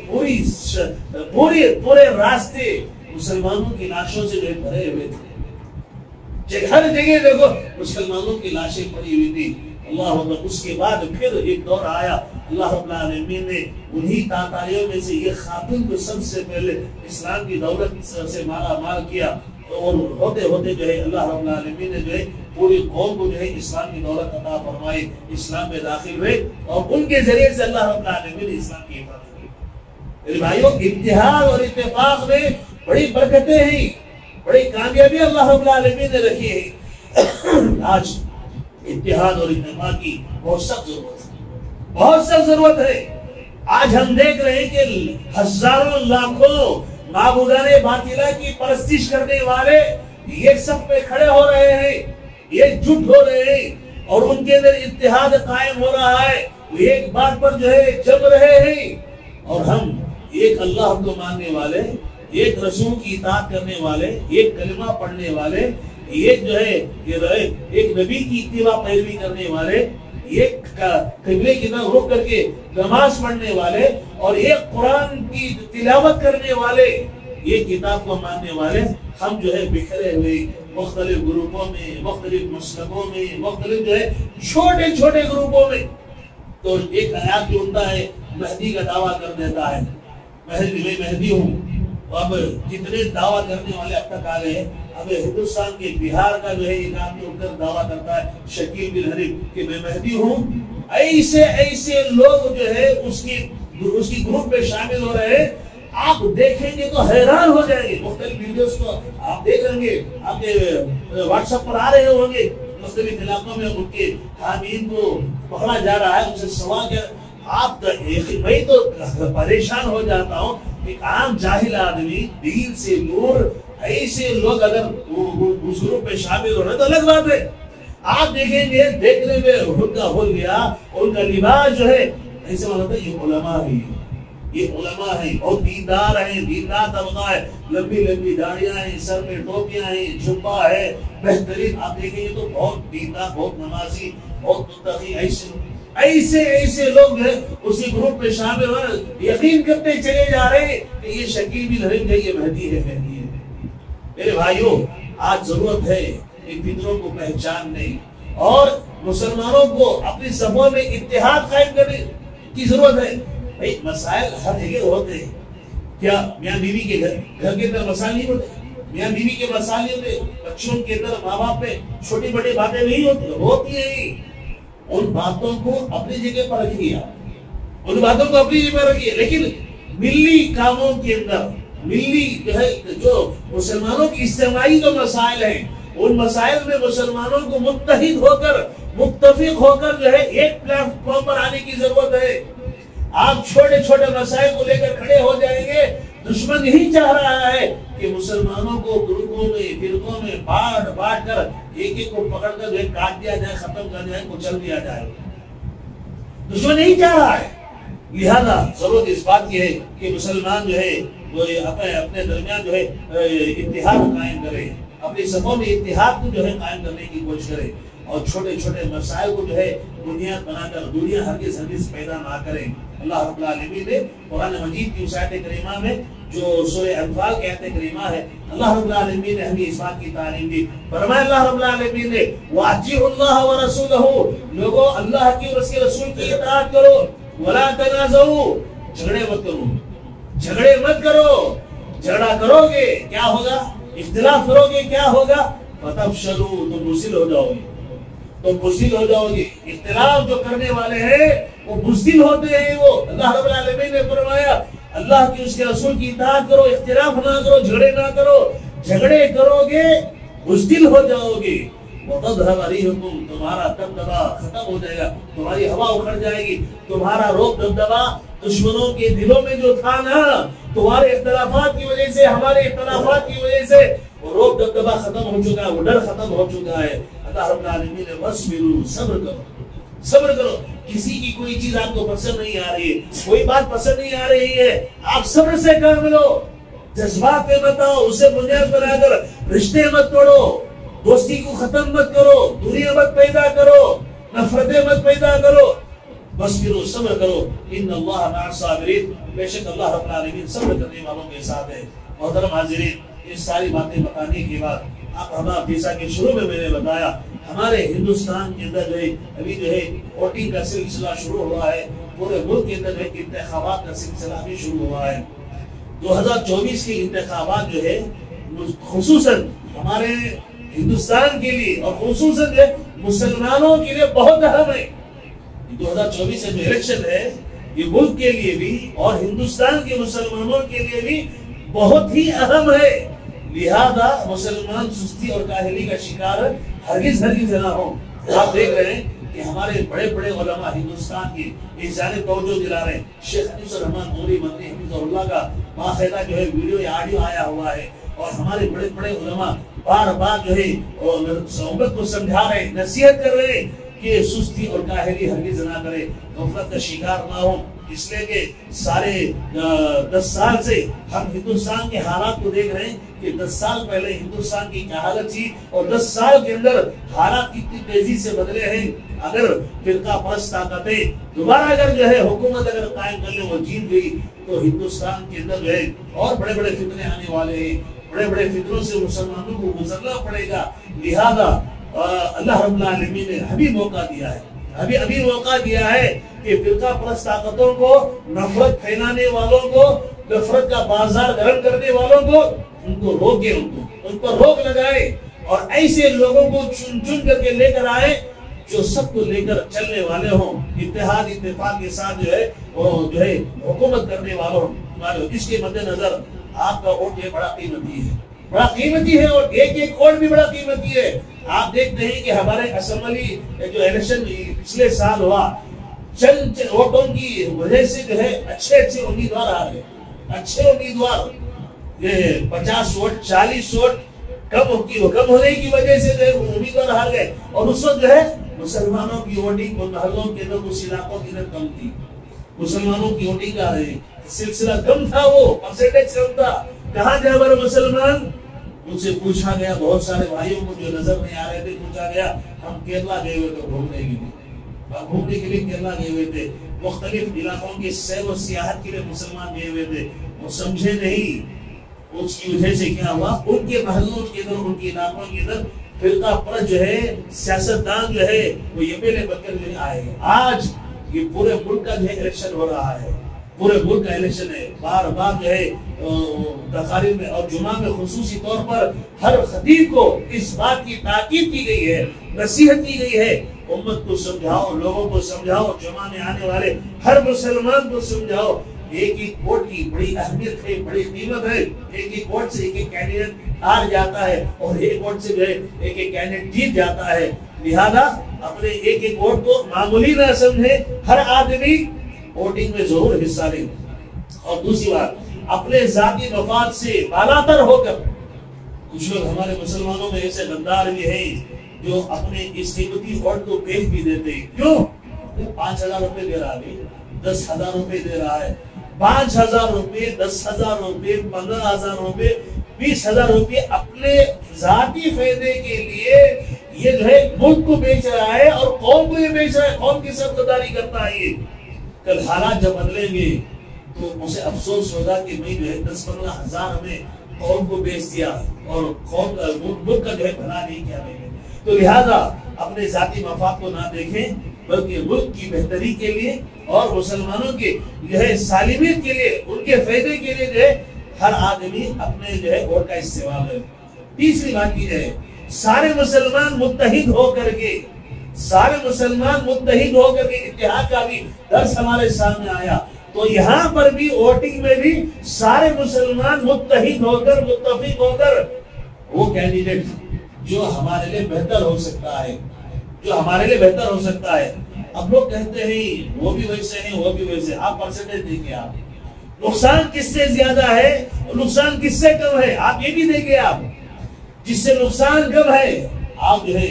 پورے راستے مسلمانوں کی لاشوں سے جو ہے بھرے ہوئے تھے، ہر جگہ دیکھو مسلمانوں کی لاشیں پڑی ہوئی تھی. اللہ اکبر. اس کے بعد پھر ایک دور آیا, اللہ رب العالمین نے انہی تاتاریوں میں سے یہ خاتون کو سب سے پہلے اسلام کی دولت سے مالا مال کیا, اور ہوتے ہوتے جو ہے اللہ رب العالمین نے جو ہے پوری قوم کو جو ہے اسلام کی دولت عطا فرمائی, اسلام میں داخل ہوئے, اور ان کے ذریعے سے اللہ رب العالمین نے اسلام کی حفاظت کی. میرے بھائیوں, اتحاد اور اتفاق میں بڑی برکتیں ہیں, بڑی کامیابی اللہ رب العالمین نے رکھی ہے. آج اتحاد اور اتفاق کی بہت سخت ضرورت ہے, بہت سخت ضرورت ہے. آج ہم دیکھ رہے ہیں کہ ہزاروں لاکھوں معبودان باطلہ کی پرستش کرنے والے یہ سب پہ کھڑے ہو رہے ہیں, یہ جٹ ہو رہے ہیں, اور ان کے اندر اتحاد قائم ہو رہا ہے, وہ ایک بات پر جو ہے جم رہے ہیں. اور ہم ایک اللہ کو ماننے والے, ایک رسول کی اطاعت کرنے والے, ایک کلمہ پڑھنے والے, ایک جو ہے ایک نبی کی اتباع پیروی کرنے والے, ایک قبلے کی طرف رخ کر کے نماز پڑھنے والے, اور ایک قرآن کی تلاوت کرنے والے, یہ کتاب کو ماننے والے, ہم جو ہے بکھرے ہوئے مختلف گروپوں میں, مختلف مسلکوں میں, مختلف جو ہے چھوٹے چھوٹے گروپوں میں. تو ایک آیات جو ہوتا ہے مہدی کا دعویٰ کر دیتا ہے, میں مہدی ہوں. اب جتنے دعویٰ کرنے والے اب تک آ گئے ہیں, اب ہندوستان کے بہار کا جو ہے ایک آدمی اٹھ کر دعویٰ کرتا ہے شکیل بن حریف کہ میں مہدی ہوں. ایسے ایسے لوگ جو ہے اس کی گروپ میں شامل ہو رہے ہیں. آپ دیکھیں گے تو حیران ہو جائیں گے. مختلف ویڈیوز کو آپ دیکھ رہیں گے, آپ کے واٹس ایپ پر آ رہے ہوں گے, مختلف علاقوں میں ان کے حامین کو پکڑا جا رہا ہے, ان سے سوال کیا. آپ میں تو پریشان ہو جاتا ہوں, ایک عام جاہل آدمی, دین سے دور ایسے لوگ اگر اس گروپ میں شامل ہو رہے تو الگ بات ہے. آپ دیکھیں گے دیکھنے میں حدہ ہو گیا, ان کا لباس جو ہے ایسے ہوتا ہے یہ علماء ہی, یہ علماء ہیں, بہت دیندار ہیں, دیندار طبقہ ہے, لمبی لمبی داڑیاں ہیں, سر میں ٹوپیاں ہیں, جھبا ہے, بہترین. آپ دیکھیں گے تو بہت دیندار, بہت نمازی, بہت متقی. ایسے ایسے لوگ ہیں اسی گروپ میں شامل ہو رہے, یقین کرتے چلے جا رہے ہیں کہ یہ شکیل بن حریف ہے, یہ مہدی ہے, مہدی ہے. میرے بھائیوں, آج ضرورت ہے ان فطروں کو پہچاننے اور مسلمانوں کو اپنی صفوں میں اتحاد قائم کرنے کی ضرورت ہے. بھائی مسائل ہر جگہ ہوتے ہیں, کیا میاں بیوی کے گھر کے اندر مسائل نہیں ہوتے؟ میاں بیوی کے مسائل نہیں ہوتے, بچوں کے اندر ماں باپ میں چھوٹی بڑی باتیں نہیں ہوتی ہیں. ان باتوں کو اپنی جگہ پر رکھیے, ان باتوں کو اپنی جگہ پر رکھیے, لیکن ملی کاموں کے اندر, ملی جو ہے جو مسلمانوں کی اجتماعی جو مسائل ہیں, ان مسائل میں مسلمانوں کو متحد ہو کر, متفق ہو کر جو ہے ایک پلیٹ فارم پر آنے کی ضرورت ہے. آپ چھوٹے چھوٹے مسائل کو لے کر کھڑے ہو جائیں گے. دشمن یہی چاہ رہا ہے کہ مسلمانوں کو گروپوں میں, فرقوں میں بانٹ کر ایک ایک کو پکڑ کر جو ہے کاٹ دیا جائے, ختم کر دیا جائے, کچل دیا جائے. دشمن یہی چاہ رہا ہے. لہذا ضرورت اس بات کی ہے کہ مسلمان جو ہے وہ اپنے درمیان جو ہے اتحاد قائم کرے, اپنی صفوں میں اتحاد کو جو ہے قائم کرنے کی کوشش کرے, اور چھوٹے چھوٹے مسائل کو جو ہے بنیاد بنا کر دنیا ہرگز پیدا نہ کرے. اللہ رب العالمین نے قرآن مجید کی اس آیت کریمہ میں جو سورہ انفال کی آیت کریمہ ہے, اللہ رب العالمین نے ہمیں اس بات کی تعلیم دی. فرمایا اللہ رب العالمین نے وَأَطِیعُوا اللَّهَ وَرَسُولَهُ, لوگوں اللہ کی اور اس کے رسول کی اطاعت کرو. وَلَا تَنَازَعُوا, جھگڑے مت کرو, جھگڑے مت کرو. جھگڑا کرو گے کیا ہوگا؟ اختلاف کرو گے کیا ہوگا؟ فَتَفْشَلُوا, تم بزدل ہو جاؤ گے, تو بزدل ہو جاؤ گے. اختلاف جو کرنے والے ہیں وہ بزدل ہوتے ہیں. وہ اللہ رب العالمین نے فرمایا اللہ کی اس کے رسول کی اطاعت کرو, اختلاف نہ کرو, جھگڑے نہ کرو. جھگڑے کرو گے بزدل ہو جاؤ گے. وَتَذْهَبَ رِيحُكُمْ, تمہارا دبدبا ختم ہو جائے گا, تمہاری ہوا اکھڑ جائے گی. تمہارا روب دبدبا دشمنوں کے دلوں میں جو تھا نا, تمہارے اختلافات کی وجہ سے, ہمارے اختلافات کی وجہ سے وہ روب دبدبا ختم ہو چکا ہے, وہ ڈر ختم ہو چکا ہے. اللہ رب العالمین نے وَاصْبِرُوا, صبر کرو, صبر کرو. کسی کی کوئی چیز آپ کو پسند نہیں آ رہی ہے, کوئی بات پسند نہیں آ رہی ہے, آپ صبر سے کام لو, جذبات پہ مت آؤ, اسے بنیاد بنا کر رشتے مت توڑو, دوستی کو ختم مت کرو, دوریاں مت پیدا کرو, نفرتیں مت پیدا کرو. بس پھر صبر کرو. ان اللہ مع الصابرین, بے شک اللہ رب العالمین صبر کرنے والوں کے ساتھ ہے. محترم حاضرین, یہ ساری باتیں بتانے کے بعد اب جیسا کہ شروع میں نے بتایا ہمارے ہندوستان کے اندر ابھی جو ہے ووٹنگ کا سلسلہ شروع ہوا ہے، پورے ملک کے اندر انتخابات کا سلسلہ بھی شروع ہوا ہے۔ 2024 کے انتخابات جو ہے خصوصاً ہمارے ہندوستان کے لیے اور خصوصاً مسلمانوں کے لیے بہت اہم ہے۔ 2024 کا جو الیکشن ہے یہ ملک کے لیے بھی اور ہندوستان کے مسلمانوں کے لیے بھی بہت ہی اہم ہے، لہذا مسلمان سستی اور کاہلی کا شکار ہرگز نہ ہو۔ آپ دیکھ رہے ہیں کہ ہمارے بڑے بڑے علماء ہندوستان کی اس جانب توجہ دلا رہے ہیں۔ شیخ حنیف الرحمن نوری مدنی حفظہ اللہ کا باقاعدہ جو ہے ویڈیو یا آڈیو آیا ہوا ہے، اور ہمارے بڑے بڑے علماء بار بار جو ہے امت کو سمجھا رہے ہیں، نصیحت کر رہے ہیں کہ سستی اور کاہلی ہرگز نہ کرے، غفلت کا شکار نہ ہو، اس لیے کہ سارے 10 سال سے ہم ہندوستان کے حالات کو دیکھ رہے ہیں کہ 10 سال پہلے ہندوستان کی کیا حالت تھی اور 10 سال کے اندر حالات کتنی تیزی سے بدلے ہیں۔ اگر فرقہ پرست طاقتیں دوبارہ اگر جو ہے حکومت اگر قائم کر لیں، وہ جیت گئی تو ہندوستان کے اندر جو ہے اور بڑے بڑے فتنے آنے والے ہیں، بڑے بڑے فتنوں سے مسلمانوں کو گزرنا پڑے گا، لہذا اللہ رب العالمین نے ابھی موقع دیا ہے، ابھی موقع دیا ہے کہ فرقہ پرست طاقتوں کو، نفرت پھیلانے والوں کو، نفرت کا بازار گرم کرنے والوں کو، ان کو روکے، ان پر روک لگائے اور ایسے لوگوں کو چن چن کر کے لے کر آئے جو سب کو لے کر چلنے والے ہوں، اتحاد اتفاق کے ساتھ جو ہے وہ جو ہے حکومت کرنے والوں۔ اس کے مد نظر آپ کا ووٹ یہ بڑا قیمتی ہے اور ایک ایک ووٹ بھی بڑا قیمتی ہے۔ آپ دیکھتے ہیں کہ ہمارے اسمبلی جو الیکشن پچھلے سال ہوا، چند ووٹوں کی وجہ سے جو ہے اچھے امیدوار آ گئے، اچھے امیدوار، یہ 50 ووٹ 40 ووٹ کم ہونے کی وجہ سے جو ہے امیدوار ہار گئے، اور اس وقت جو ہے مسلمانوں کی ووٹنگ ان محلوں کے اندر، اس علاقوں کے اندر کم تھی، مسلمانوں کی ووٹنگ کا سلسلہ کم تھا، وہ پرسنٹیج کم تھا۔ کہاں جا ہمارے مسلمان؟ ان سے پوچھا گیا، بہت سارے بھائیوں کو جو نظر نہیں آ رہے تھے، پوچھا گیا ہم کیرلا گئے ہوئے تھے گھومنے کے لیے کیرلا گئے ہوئے تھے، مختلف علاقوں کی سیر و سیاحت کے لیے مسلمان گئے ہوئے تھے، وہ سمجھے نہیں۔ اس کی وجہ سے کیا ہوا؟ ان کے محلوں کے اندر، ان کے علاقوں کے اندر فرقہ پرست جو ہے، سیاستدان جو ہے وہ یہ پہلے بن کر نہیں آئے۔ آج یہ پورے ملک کا جو ہے الیکشن ہو رہا ہے، پورے ملک کا الیکشن ہے، بار بار جو ہے تقاریر میں اور جمعہ میں خصوصی طور پر ہر خطیب کو اس بات کی تاکید کی گئی ہے، نصیحت کی گئی ہے، امت کو سمجھاؤ، لوگوں کو سمجھاؤ، جمعہ میں آنے والے ہر مسلمان کو سمجھاؤ، ایک ایک ووٹ کی بڑی اہمیت ہے، بڑی قیمت ہے، ایک ایک ووٹ سے ایک ایک کینڈیڈیٹ ہار جاتا ہے اور ایک ووٹ سے جو ہے ایک ایک کینڈیڈیٹ جیت جاتا ہے، لہذا اپنے ایک ایک ووٹ کو معمولی نہ سمجھے، ہر آدمی ووٹنگ میں ضرور حصہ لے۔ اور دوسری بات، اپنے ذاتی مفاد سے بالاتر ہو کر، کچھ لوگ ہمارے مسلمانوں میں ایسے غدار بھی ہیں جو اپنے اس قیمتی ووٹ کو بیچ بھی دیتے ہیں۔ کیوں؟ 5,000 روپے دے رہا ہے، 10,000 روپے دے رہا ہے، 5,000 روپے، 10,000 روپے، 15,000 روپے، 20,000 روپے اپنے ذاتی فائدے کے لیے یہ جو ہے ملک کو بیچ رہا ہے اور قوم کو یہ بیچ رہا ہے، قوم کی سب غداری کرتا ہے۔ یہ کل حالات جب بدلیں گے تو اسے افسوس ہوگا کہ میں جو ہے 10-15,000 میں قوم کو بیچ دیا اور قوم کا ملک کا جو ہے بھلا نہیں کیا میں نے۔ تو لہذا اپنے ذاتی مفاد کو نہ دیکھیں بلکہ ملک کی بہتری کے لیے اور مسلمانوں کے جو ہے سالمیت کے لیے، ان کے فائدے کے لیے جو ہے ہر آدمی اپنے جو ہے ووٹ کا استعمال کرے۔ تیسری بات یہ ہے، سارے مسلمان متحد ہو کر کے، اتحاد کا بھی درس ہمارے سامنے آیا، تو یہاں پر بھی ووٹنگ میں بھی سارے مسلمان متحد ہو کر، متفق ہو کر وہ کینڈیڈیٹ جو ہمارے لیے بہتر ہو سکتا ہے، اب لوگ کہتے ہیں وہ بھی ویسے ہیں، وہ بھی ویسے، آپ پرسنٹیج دیکھیں، آپ نقصان کس سے زیادہ ہے اور نقصان کس سے کم ہے، آپ یہ بھی دیکھیں، آپ جس سے نقصان کم ہے آپ جو ہے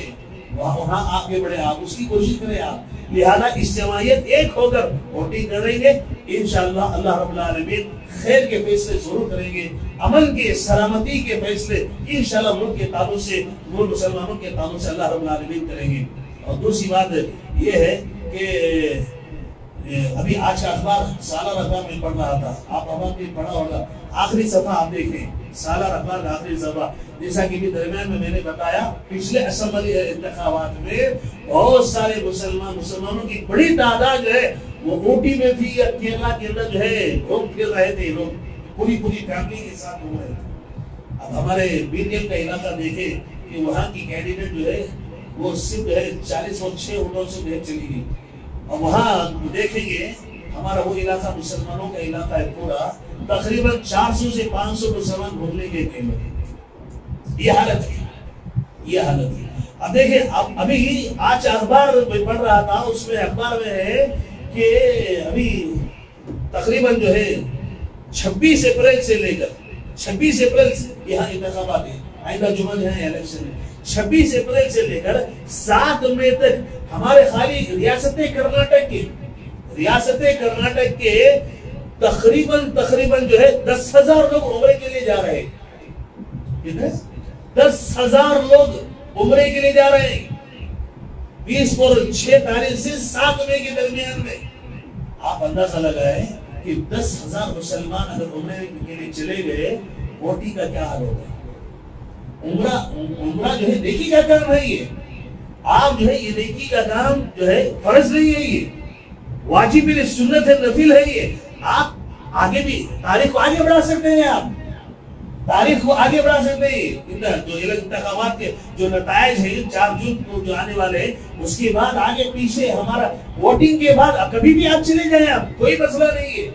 وہاں آگے بڑھے، آپ اس کی کوشش کریں، آپ لہذا اجتماعیت ایک ہو کر ووٹنگ کریں گے، انشاءاللہ اللہ رب العالمین خیر کے فیصلے ضرور کریں گے، امن کے، سلامتی کے فیصلے انشاءاللہ ملک کے تعلق سے، ملک مسلمانوں کے تعلق سے اللہ رب العالمین کریں گے۔ اور دوسری بات یہ ہے کہ ابھی آج کا اخبار سالہ اخبار میں پڑھ رہا تھا، آپ اخبار میں پڑھا ہوگا، آخری صفحہ آپ دیکھیں، سالہ اخبار کا آخری صفحہ، جیسا کہ درمیان میں نے بتایا پچھلے اسمبلی انتخابات میں بہت سارے مسلمانوں کی بڑی تعداد جو ہے وہ اوٹی میں تھی یا کیرلا کے اندر جو ہے گھوم پھر رہے تھے، لوگ پوری فیملی کے ساتھ گھوم رہے تھے۔ اب ہمارے BDM کا علاقہ دیکھیں کہ وہاں کی کینڈیڈیٹ جو ہے وہ صرف جو ہے 46 ووٹوں سے چلی گئی، اور وہاں دیکھیں گے ہمارا وہ علاقہ مسلمانوں کا علاقہ ہے پورا، تقریباً 400 سے 500 مسلمان بھولنے کے قیمت ہے۔ یہ حالت ہے۔ اب دیکھیں ابھی آج اخبار میں پڑھ رہا تھا، اس میں اخبار میں ہے کہ ابھی تقریباً جو ہے 26 اپریل سے لے کر 26 اپریل سے یہاں انتخابات ہیں، آئندہ جمعہ جو ہے الیکشن ہے، 26 اپریل سے لے کر 7 مئی تک ہمارے خالی ریاست کرناٹک کے تقریباً جو ہے 10,000 لوگ عمرے کے لیے جا رہے ہیں، 10,000 لوگ عمرے کے لیے جا رہے ہیں 20 اور 6 تاریخ سے 7 مئی کے درمیان میں۔ آپ اندازہ لگائیں کہ 10,000 مسلمان اگر عمرے کے لیے چلے گئے، ووٹنگ کا کیا حال ہوگا؟ عمرہ جو ہے نیکی کا کام ہے، یہ آپ جو ہے یہ نیکی کا کام جو ہے فرض نہیں ہے، یہ واجب سنت ہے، نفل ہے، یہ آپ آگے بھی تاریخ کو آگے بڑھا سکتے ہیں، آپ تاریخ کو آگے بڑھا سکتے ہیں۔ جو انتخابات کے جو نتائج ہیں 4 جون کو جو آنے والے ہیں، اس کے بعد آگے پیچھے ہمارا ووٹنگ کے بعد کبھی بھی آپ چلے جائیں، آپ کوئی مسئلہ نہیں ہے،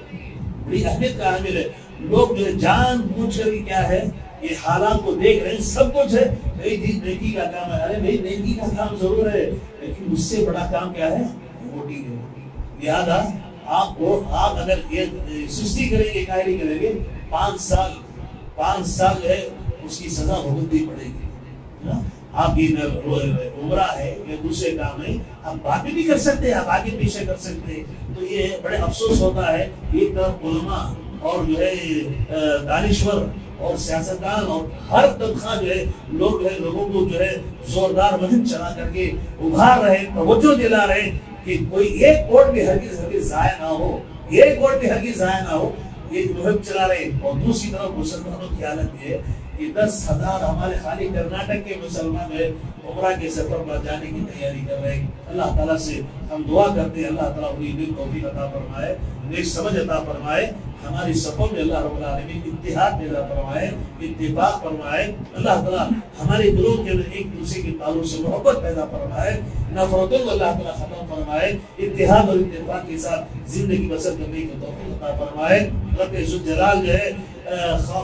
بڑی اہمیت کا حامل ہے۔ لوگ جو ہے جان بوجھ کر کیا ہے یہ حالات کو دیکھ رہے ہیں، سب کچھ ہے، نیکی کا کام ہے، ارے بھائی نیکی کا کام ضرور ہے، لیکن اس سے بڑا کام کیا ہے؟ ووٹنگ ہے۔ لہذا آپ اگر یہ سستی کریں گے، کاہلی کریں گے، 5 سال جو ہے اس کی سزا بھگتنی پڑے گی۔ آپ کی عمرہ ہے یا دوسرے کام ہے، آپ بات بھی نہیں کر سکتے، آپ آگے پیچھے کر سکتے، تو یہ بڑے افسوس ہوتا ہے۔ ایک طرف علماء اور جو ہے دانشور اور سیاستدان اور ہر طبقہ جو ہے لوگ جو ہے لوگوں کو جو ہے زوردار مہم چلا کر کے ابھار رہے، توجہ دلا رہے کہ کوئی ایک ووٹ بھی ہرگز ضائع نہ ہو، ایک ووٹ بھی ہرگز ضائع نہ ہو، یہ مہم چلا رہے۔ اور دوسری طرف مسلمانوں کی حالت یہ ہے کہ 10,000 ہمارے خالی کرناٹک کے مسلمان جو ہے عمرہ کے سفر پر جانے کی تیاری کر رہے ہیں۔ اللہ تعالیٰ سے ہم دعا کرتے ہیں اللہ تعالیٰ انہیں دل توفیق عطا فرمائے، نیک سمجھ عطا فرمائے، ہماری صفوں میں اللہ رب العالمین اتحاد پیدا فرمائے، اتفاق فرمائے، اللہ تعالیٰ ہمارے دلوں کے اندر ایک دوسرے کے تعلق سے محبت پیدا فرمائے، نفرتوں کو اللہ تعالیٰ ختم فرمائے، اتحاد اور اتفاق کے ساتھ زندگی بسر کرنے کی توفیق عطا فرمائے۔ رب ذوالجلال جو ہے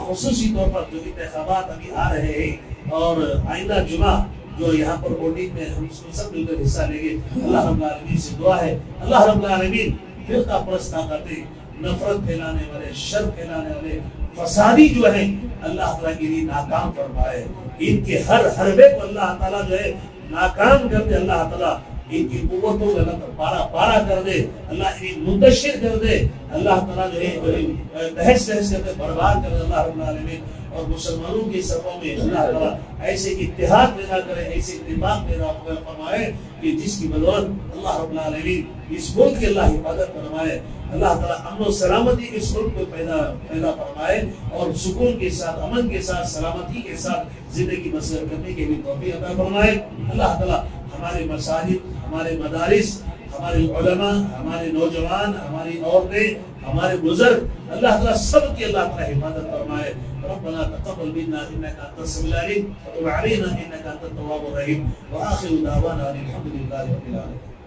خصوصی طور پر جو انتخابات ابھی آ رہے ہیں اور آئندہ جمعہ جو یہاں پر ووٹنگ میں ہم سب مل کر حصہ لیں گے، اللہ رب العالمین سے دعا ہے اللہ رب العالمین فرقہ پرست نہ کرتے، نفرت پھیلانے والے، شر پھیلانے والے فسادی جو ہیں اللہ تعالیٰ کے لیے ناکام فرمائے، ان کے ہر حربے کو اللہ تعالیٰ جو ہے ناکام کر دے، اللہ تعالیٰ ان کی قوتوں کو اللہ پارا کر دے، اللہ انہیں منتشر کر دے، اللہ تعالیٰ جو ہے تہس تہس کر دے، برباد کر دے اللہ رب العالمین۔ اور مسلمانوں کی صفوں میں اللہ تعالیٰ ایسے اتحاد پیدا کرے، ایسے اتفاق پیدا فرمائے کہ جس کی بدولت اللہ رب العالمین اس ملک کی اللہ حفاظت فرمائے، اللہ تعالیٰ امن و سلامتی اس ملک کو پیدا فرمائے اور سکون کے ساتھ، امن کے ساتھ، سلامتی کے ساتھ زندگی بسر کرنے کے لیے توفیق عطا فرمائے۔ اللہ تعالیٰ ہمارے مساجد، ہمارے مدارس، ہمارے علماء، ہمارے نوجوان، ہماری عورتیں، ہمارے بزرگ، اللہ تعالیٰ سب کی اللہ تعالیٰ حفاظت فرمائے۔ ربنا تقبل منا انك انت السميع العليم وتب علينا انك انت التواب الرحيم واخر دعوانا الحمد لله رب العالمين۔